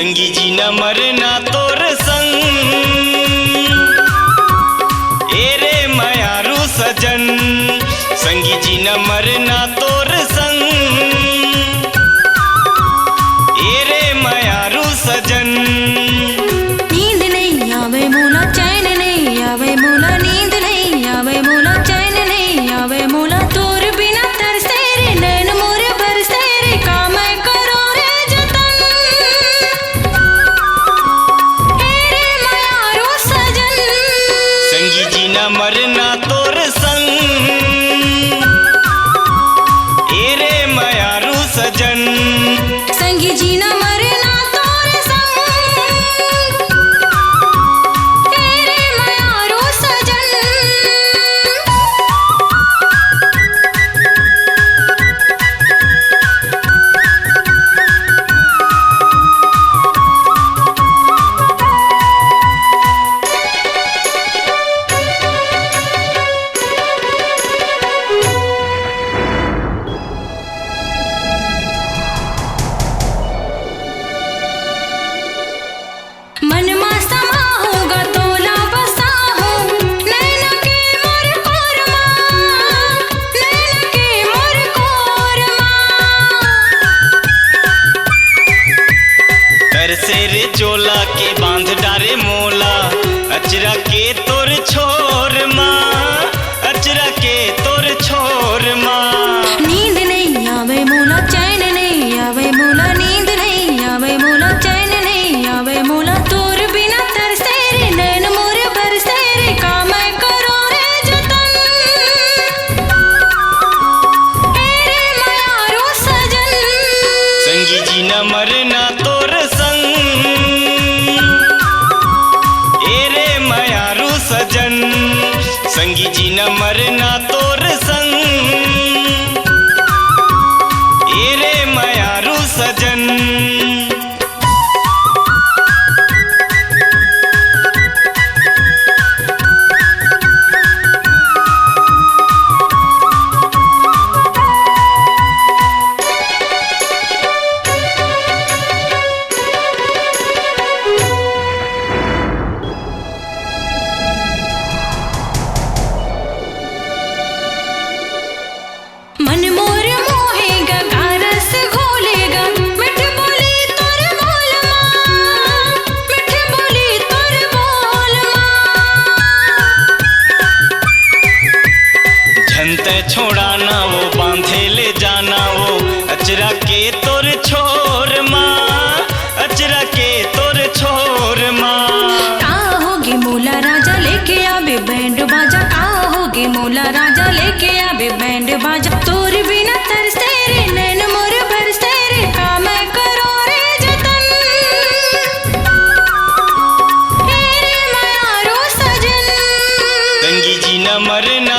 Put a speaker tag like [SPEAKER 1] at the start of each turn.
[SPEAKER 1] संगी जी न मरना तोर संग, ए रे मायारू सजन। संगी जी न मरना तोर संग, ए रे मायारू सजन।
[SPEAKER 2] नींद नहीं आवे मोला, चैन नहीं आवे मोला, नींद नहीं आवे मोला, चैन नहीं आवे मोला। तोर बिना तरसे रे नैन मोरे बरसे रे, का मैं करो रे जतन। ए रे मायारू सजन।
[SPEAKER 1] संगी जी न मरना तोर संग, ए रे मायारू सजन।
[SPEAKER 2] संगी जी न मरना तोर संग, ए रे मायारू सजन। मन मा समा होगा तोला बसा हूँ, नैन के मोर कोरमा, नैन के मोर कोरमा।
[SPEAKER 1] तरसे रे चोला के बांध डारे मोला, अचरा के तोर छोर माँ, अचरा के तोर छोर माँ।
[SPEAKER 2] नींद नहीं आवे मोला, चैन नहीं आवे मोला, नींद नहीं आवे मोला, चैन नहीं आवे मोला। तोर बिना तरसे रे नैन मोरे बरसे रे, का मैं करो रे जतन। ए रे मायारू सजन।
[SPEAKER 1] संगी जी न मरना तोर संग, ए रे मायारू सजन। संगी जी न मरना तोर संग, ए रे मायारू सजन।
[SPEAKER 2] मन मोर मोहेगा का रस घोलेगा, मिठ बोली तोर बोल माँ, मिठ बोली तोर बोल माँ।
[SPEAKER 1] झंते छोड़ाना वो बांधे ले जाना वो, अचरा के तोर छोर माँ, अचरा के तोर छोर माँ।
[SPEAKER 2] का होगी मोला राजा लेके आवे बैंड बाजा, का होगी मोला राजा लेके आवे बैंड बाजा। तोर बिना तरसे रे नैन मोर बरसे रे, का मैं करो रे जतन। ए रे मायारू सजन।
[SPEAKER 1] संगी जी न मरना